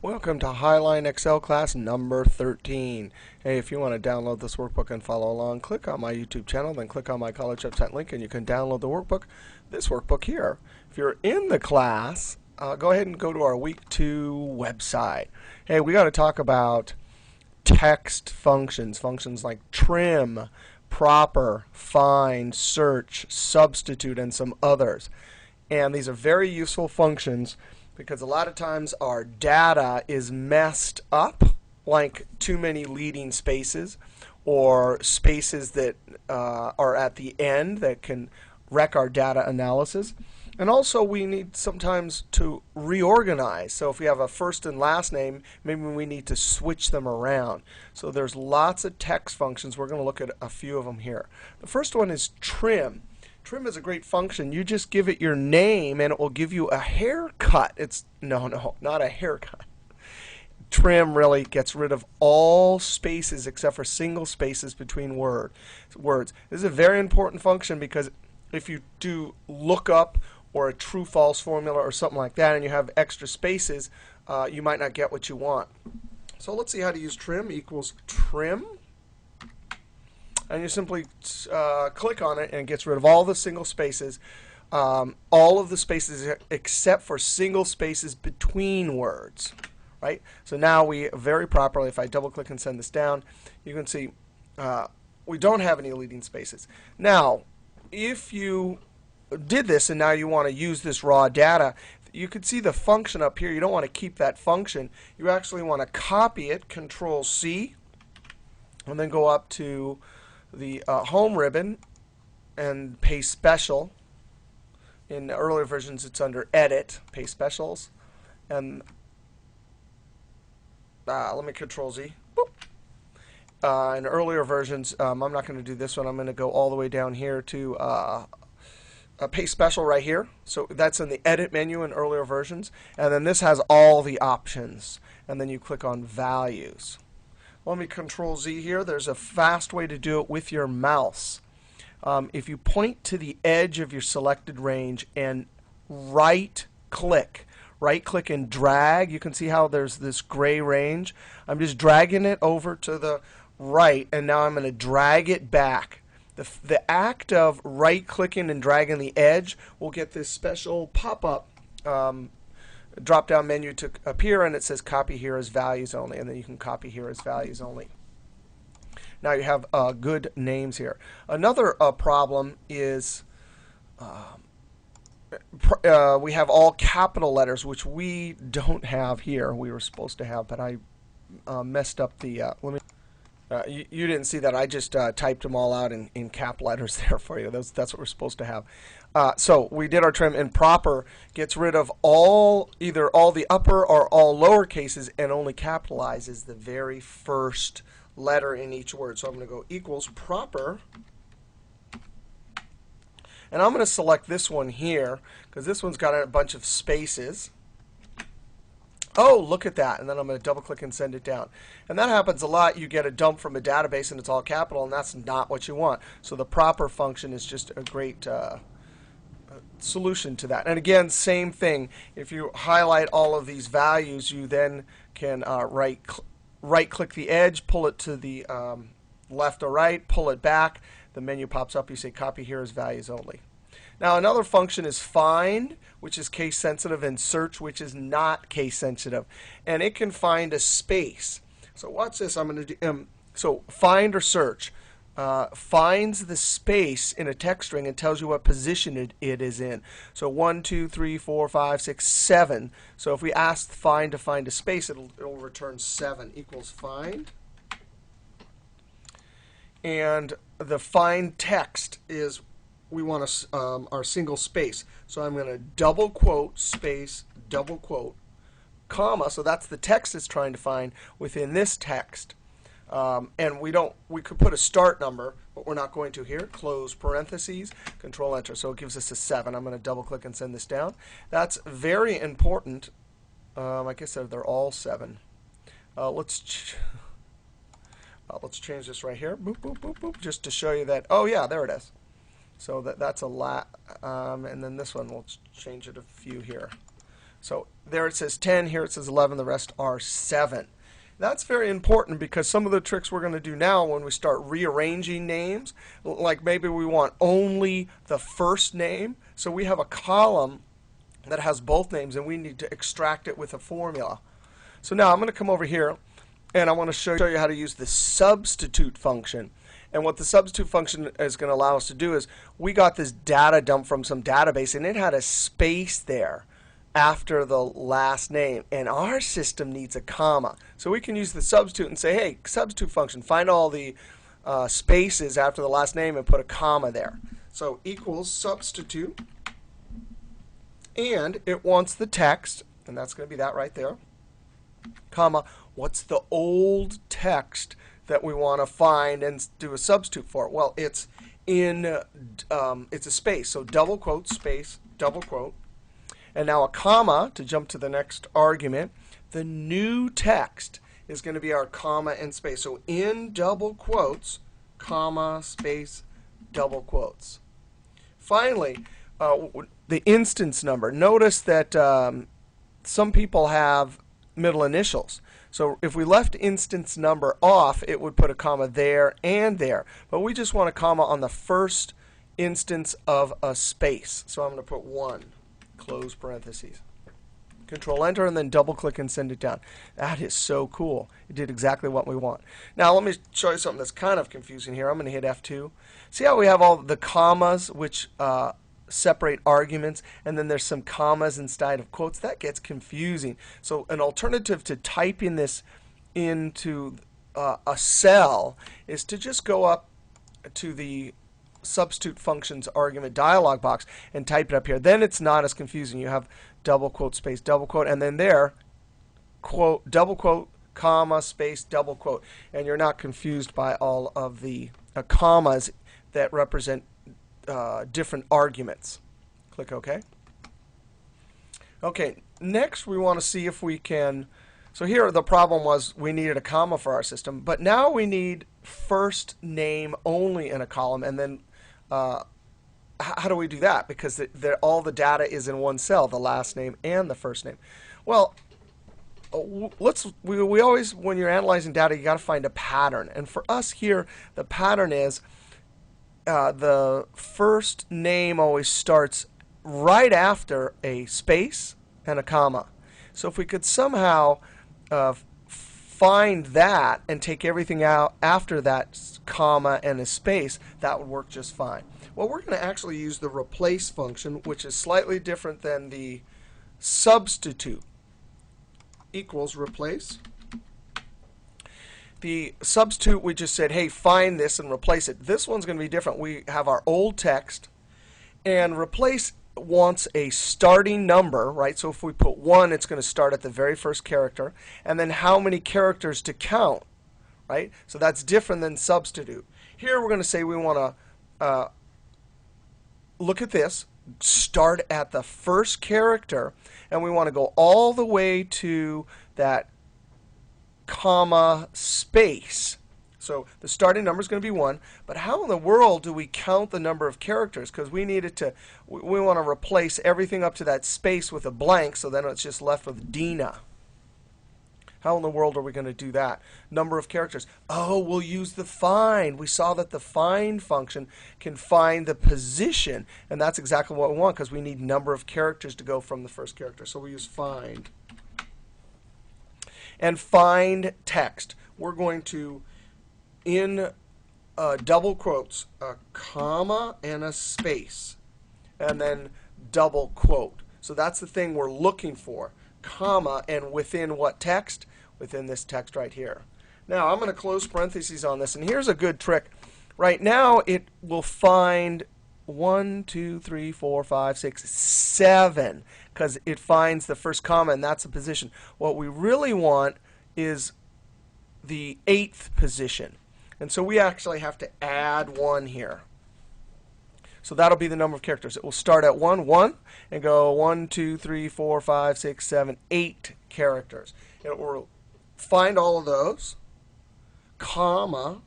Welcome to Highline Excel class number 13. Hey, if you want to download this workbook and follow along, click on my YouTube channel, then click on my college website link, and you can download the workbook, this workbook here. If you're in the class, go ahead and go to our week 2 website. Hey, we got to talk about text functions, functions like trim, proper, find, search, substitute, and some others. And these are very useful functions because a lot of times our data is messed up, like too many leading spaces or spaces that are at the end that can wreck our data analysis. And also we need sometimes to reorganize. So if we have a first and last name, maybe we need to switch them around. So there's lots of text functions. We're going to look at a few of them here. The first one is trim. Trim is a great function. You just give it your name and it will give you a haircut. It's no, not a haircut. Trim really gets rid of all spaces except for single spaces between words. This is a very important function because if you do lookup or a true-false formula or something like that and you have extra spaces, you might not get what you want. So let's see how to use trim equals trim. And you simply click on it and it gets rid of all the single spaces, all of the spaces except for single spaces between words. Right? So now we very properly, if I double click and send this down, you can see we don't have any leading spaces. Now, if you did this and now you want to use this raw data, you can see the function up here. You don't want to keep that function. You actually want to copy it, Control C, and then go up to the home ribbon and paste special. In earlier versions it's under edit, paste specials, and let me Control Z. Boop. In earlier versions, I'm not going to do this one. I'm going to go all the way down here to paste special right here. So that's in the edit menu in earlier versions, and then this has all the options, and then you click on values. Let me Control Z here. There's a fast way to do it with your mouse. If you point to the edge of your selected range and right click and drag, you can see how there's this gray range. I'm just dragging it over to the right, and now I'm going to drag it back. The act of right clicking and dragging the edge will get this special pop-up drop down menu to appear, and it says copy here as values only, and then you can copy here as values only. Now you have good names here. Another problem is we have all capital letters, which we don't have here. We were supposed to have, but I messed up the you didn't see that. I just typed them all out in cap letters there for you. That's what we're supposed to have. So we did our trim, and proper gets rid of either all the upper or all lower cases and only capitalizes the very first letter in each word. So I'm going to go equals proper. And I'm going to select this one here because this one's got a bunch of spaces. Oh, look at that. And then I'm going to double click and send it down. And that happens a lot. You get a dump from a database and it's all capital, and that's not what you want. So the proper function is just a great solution to that. And again, same thing. If you highlight all of these values, you then can right click the edge, pull it to the left or right, pull it back. The menu pops up. You say copy here as values only. Now another function is find, which is case sensitive, and search, which is not case sensitive. And it can find a space. So watch this. I'm going to do so find or search finds the space in a text string and tells you what position it is in. So 1, 2, 3, 4, 5, 6, 7. So if we ask find to find a space, it'll return 7 equals find. And the find text is we want our single space. So I'm going to double quote, space, double quote, comma. So that's the text it's trying to find within this text. And we could put a start number, but we're not going to here. Close parentheses, Control Enter. So it gives us a 7. I'm going to double click and send this down. That's very important. Like I said, they're all 7. Let's change this right here. Boop, boop, boop, boop, just to show you that. Oh yeah, there it is. So that's a lot. And then this one, we'll change it a few here. So there it says 10, here it says 11, the rest are 7. That's very important because some of the tricks we're going to do now when we start rearranging names, like maybe we want only the first name. So we have a column that has both names, and we need to extract it with a formula. So now I'm going to come over here, and I want to show you how to use the substitute function. And what the substitute function is going to allow us to do is we got this data dump from some database, and it had a space there after the last name, and our system needs a comma. So we can use the substitute and say, hey, substitute function, find all the spaces after the last name and put a comma there. So equals substitute, and it wants the text, and that's going to be that right there, comma, what's the old text that we want to find and do a substitute for? Well, it's in it's a space, so double quote, space, double quote. And now a comma to jump to the next argument. The new text is going to be our comma and space. So in double quotes, comma, space, double quotes. Finally, the instance number. Notice that some people have middle initials. So if we left instance number off, it would put a comma there and there. But we just want a comma on the first instance of a space. So I'm going to put 1. Close parentheses. Control Enter, and then double click and send it down. That is so cool. It did exactly what we want. Now let me show you something that's kind of confusing here. I'm going to hit F2. See how we have all the commas which separate arguments, and then there's some commas inside of quotes? That gets confusing. So an alternative to typing this into a cell is to just go up to the substitute functions argument dialog box and type it up here. Then it's not as confusing. You have double quote, space, double quote, and then there, quote, double quote, comma, space, double quote. And you're not confused by all of the commas that represent different arguments. Click OK. Okay, next we want to see if we can, so here the problem was we needed a comma for our system, but now we need first name only in a column, and then how do we do that? Because all the data is in one cell, the last name and the first name. Well, we always, when you're analyzing data, you got to find a pattern. And for us here, the pattern is the first name always starts right after a space and a comma. So if we could somehow find that and take everything out after that comma and a space, that would work just fine. Well, we're going to actually use the replace function, which is slightly different than the substitute. Equals replace. The substitute, we just said, hey, find this and replace it. This one's going to be different. We have our old text, and replace wants a starting number, right? So if we put 1, it's going to start at the very first character, and then how many characters to count, right? So that's different than substitute. Here we're going to say we want to look at this, start at the first character, and we want to go all the way to that comma space. So the starting number is going to be 1, but how in the world do we count the number of characters? Because we needed to, we want to replace everything up to that space with a blank, so then it's just left with Dina. How in the world are we going to do that? Number of characters. Oh, we'll use the find. We saw that the find function can find the position, and that's exactly what we want because we need number of characters to go from the first character. So we use find. And find text. We're going to, in double quotes, a comma and a space, and then double quote. So that's the thing we're looking for. Comma, and within what text? Within this text right here. Now I'm going to close parentheses on this, and here's a good trick. Right now it will find 1, 2, 3, 4, 5, 6, 7 because it finds the first comma, and that's the position. What we really want is the 8th position, and so we actually have to add 1 here. So that'll be the number of characters. It will start at 1, and go 1, 2, 3, 4, 5, 6, 7, 8 characters. It will find all of those, comma,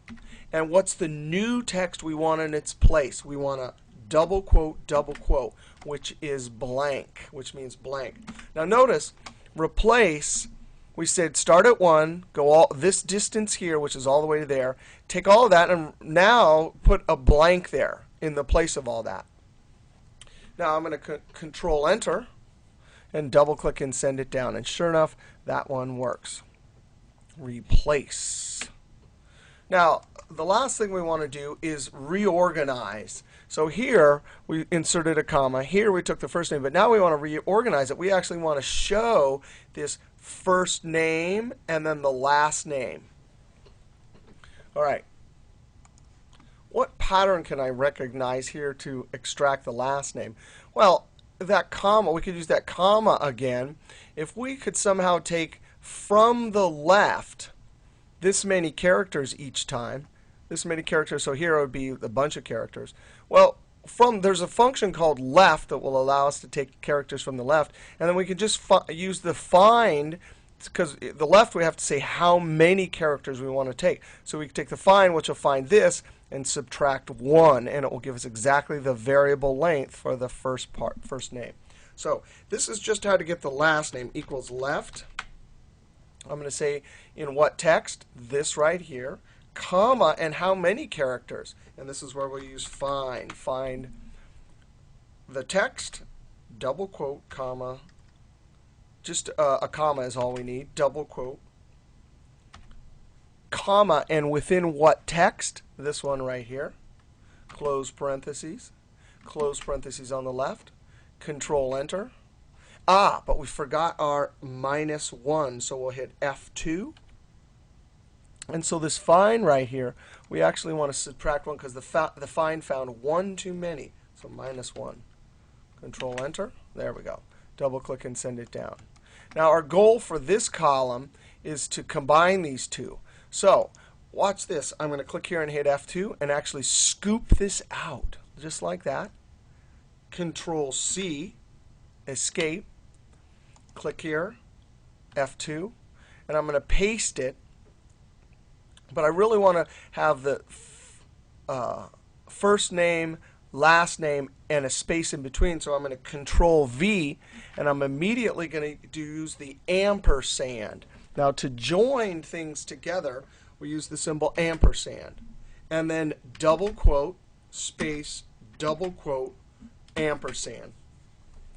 and what's the new text we want in its place? We want a double quote, which is blank, which means blank. Now notice, replace, we said start at 1, go all this distance here, which is all the way to there. Take all of that and now put a blank there in the place of all that. Now I'm going to Control Enter and double click and send it down. And sure enough, that one works. Replace. Now, the last thing we want to do is reorganize. So here we inserted a comma. Here we took the first name. But now we want to reorganize it. We actually want to show this first name and then the last name. All right. What pattern can I recognize here to extract the last name? Well, that comma, we could use that comma again. If we could somehow take from the left this many characters each time, this many characters, so here it would be a bunch of characters. Well, there's a function called left that will allow us to take characters from the left, and then we can just use the find, because the left we have to say how many characters we want to take. So we can take the find, which will find this, and subtract 1, and it will give us exactly the variable length for the first name. So this is just how to get the last name equals left. I'm going to say in what text? This right here, comma, and how many characters? And this is where we'll use find. Find the text, double quote, comma. Just a comma is all we need, double quote, comma, and within what text? This one right here. Close parentheses on the left. Control Enter. But we forgot our -1, so we'll hit F2. And so this find right here, we actually want to subtract 1 because the find found 1 too many. So -1. Control Enter. There we go. Double click and send it down. Now our goal for this column is to combine these two. So watch this. I'm going to click here and hit F2 and actually scoop this out, just like that. Control C, escape. Click here, F2, and I'm going to paste it. But I really want to have the first name, last name, and a space in between. So I'm going to Control V, and I'm immediately going to use the ampersand. Now to join things together, we use the symbol ampersand. And then double quote, space, double quote, ampersand.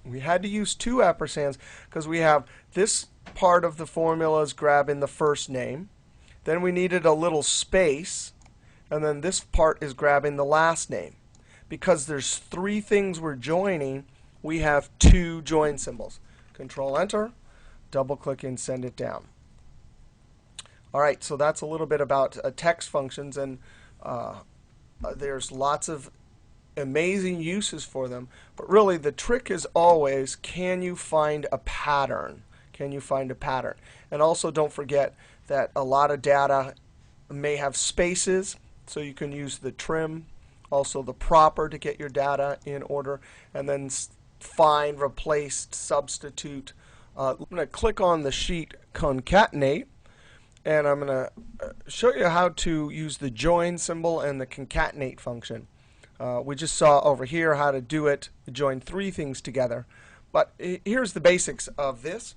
We had to use 2 ampersands because we have this part of the formula is grabbing the first name. Then we needed a little space. And then this part is grabbing the last name. Because there's 3 things we're joining, we have 2 join symbols. Control Enter, double click and send it down. All right, so that's a little bit about text functions. And there's lots of amazing uses for them. But really, the trick is always, can you find a pattern? Can you find a pattern? And also, don't forget that a lot of data may have spaces, so you can use the trim, also the proper to get your data in order, and then find, replace, substitute. I'm going to click on the sheet concatenate, and I'm going to show you how to use the join symbol and the concatenate function. We just saw over here how to do it, join 3 things together. But here's the basics of this.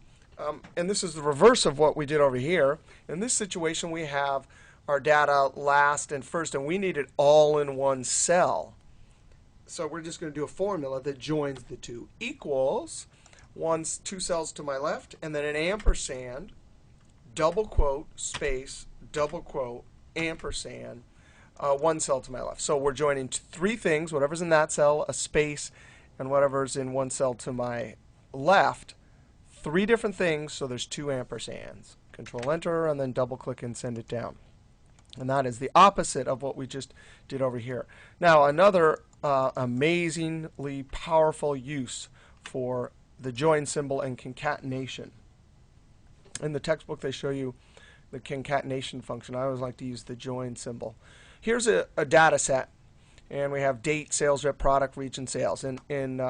And this is the reverse of what we did over here. In this situation, we have our data last and first, and we need it all in one cell. So we're just going to do a formula that joins the 2. Equals 2 cells to my left, and then an ampersand, double quote, space, double quote, ampersand, 1 cell to my left. So we're joining 3 things, whatever's in that cell, a space, and whatever's in 1 cell to my left. 3 different things, so there's 2 ampersands. Control Enter, and then double click and send it down. And that is the opposite of what we just did over here. Now another amazingly powerful use for the join symbol and concatenation. In the textbook they show you the concatenation function. I always like to use the join symbol. Here's a data set, and we have date, sales rep, product, region, sales. In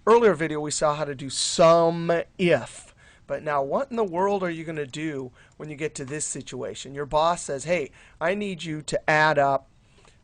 earlier video we saw how to do sum if. But now what in the world are you going to do when you get to this situation? Your boss says, hey, I need you to add up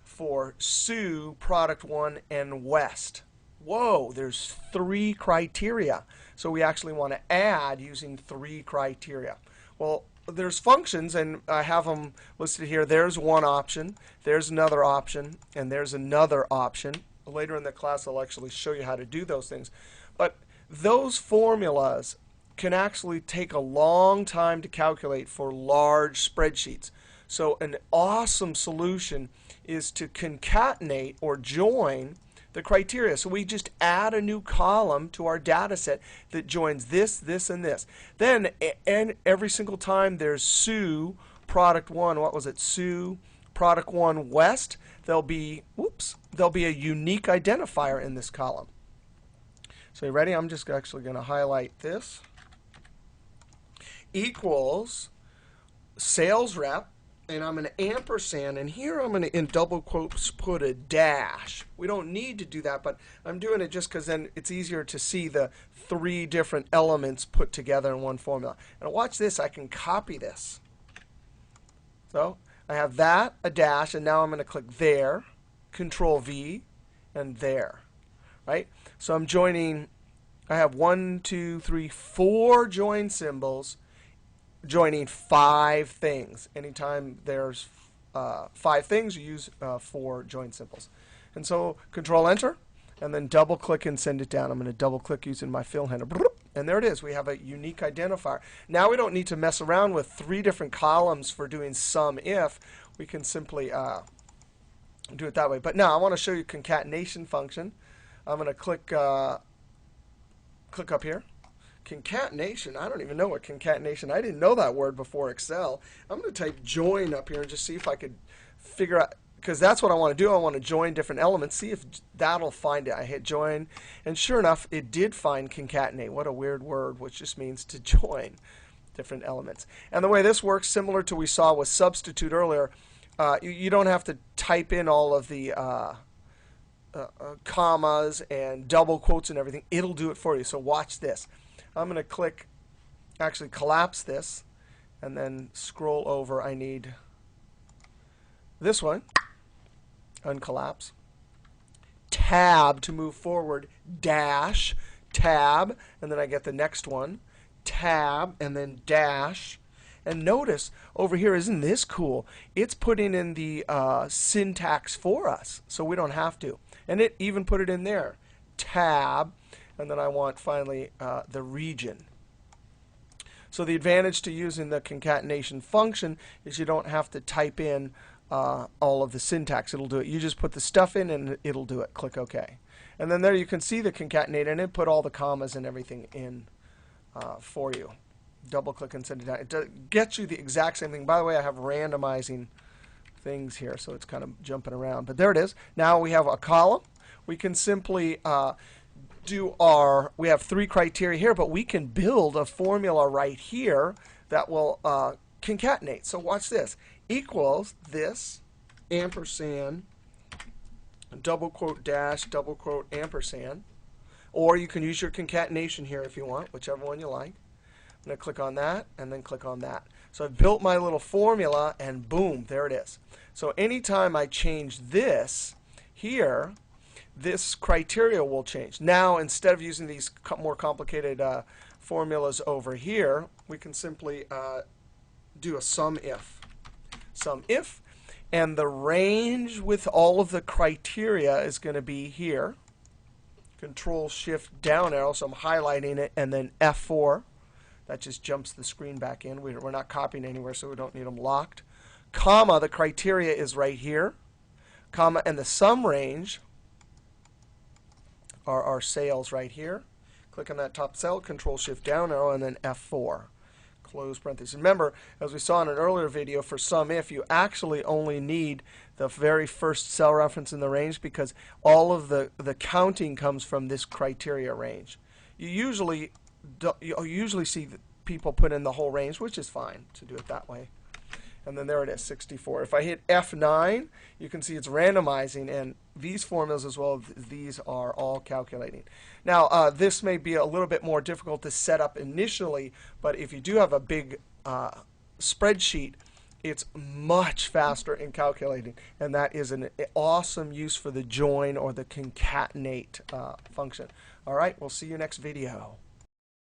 for Sue, Product 1, and West. Whoa, there's 3 criteria. So we actually want to add using 3 criteria. Well, there's functions, and I have them listed here. There's one option, there's another option, and there's another option. Later in the class, I'll actually show you how to do those things. But those formulas can actually take a long time to calculate for large spreadsheets. So an awesome solution is to concatenate or join the criteria. So we just add a new column to our data set that joins this, this, and this. Then and every single time there's Sue, Product 1, what was it? Sue, Product 1, West, there'll be a unique identifier in this column. So you ready? I'm just actually going to highlight this. Equals sales rep, and I'm going to ampersand, and here I'm going to, in double quotes, put a dash. We don't need to do that, but I'm doing it just because then it's easier to see the 3 different elements put together in one formula. And watch this. I can copy this. So I have that, a dash, and now I'm going to click there, Control V, and there. Right? So I'm joining. I have 1, 2, 3, 4 join symbols, joining 5 things. Anytime there's 5 things, you use 4 join symbols. And so Control Enter, and then double click and send it down. I'm going to double click using my fill handle. And there it is. We have a unique identifier. Now we don't need to mess around with 3 different columns for doing sum if. We can simply do it that way. But now I want to show you concatenation function. I'm going to click up here. Concatenation, I don't even know what concatenation, I didn't know that word before Excel. I'm going to type join up here and just see if I could figure out, because that's what I want to do. I want to join different elements, see if that'll find it. I hit join, and sure enough, it did find concatenate. What a weird word, which just means to join different elements. And the way this works, similar to we saw with substitute earlier, you don't have to type in all of the commas and double quotes and everything. It'll do it for you. So watch this. I'm going to click, actually collapse this, and then scroll over. I need this one, uncollapse. Tab to move forward, dash, tab, and then I get the next one, tab, and then dash. And notice over here, isn't this cool? It's putting in the syntax for us, so we don't have to. And it even put it in there, tab. And then I want, finally, the region. So the advantage to using the concatenation function is you don't have to type in all of the syntax. It'll do it. You just put the stuff in, and it'll do it. Click OK. And then there you can see the concatenate, and it put all the commas and everything in for you. Double click and send it down. It gets you the exact same thing. By the way, I have randomizing things here, so it's kind of jumping around. But there it is. Now we have a column. We can simply we have 3 criteria here, but we can build a formula right here that will concatenate. So watch this. Equals this, ampersand, double quote dash, double quote ampersand. Or you can use your concatenation here if you want, whichever one you like. I'm going to click on that and then click on that. So I've built my little formula, and boom, there it is. So anytime I change this here, this criteria will change. Now, instead of using these more complicated formulas over here, we can simply do a sum if. Sum if, and the range with all of the criteria is going to be here. Control Shift down arrow, so I'm highlighting it, and then F4. That just jumps the screen back in. We're not copying anywhere, so we don't need them locked. Comma, the criteria is right here. Comma, and the sum range are our sales right here. Click on that top cell, Control Shift down arrow, and then F4. Close parentheses. Remember, as we saw in an earlier video, for sum if, you actually only need the very first cell reference in the range, because all of the counting comes from this criteria range. You usually see people put in the whole range, which is fine to do it that way. And then there it is, 64. If I hit F9, you can see it's randomizing, and these formulas as well, these are all calculating. Now, this may be a little bit more difficult to set up initially, but if you do have a big spreadsheet, It's much faster in calculating, and that is an awesome use for the join or the concatenate function. All right, we'll see you next video.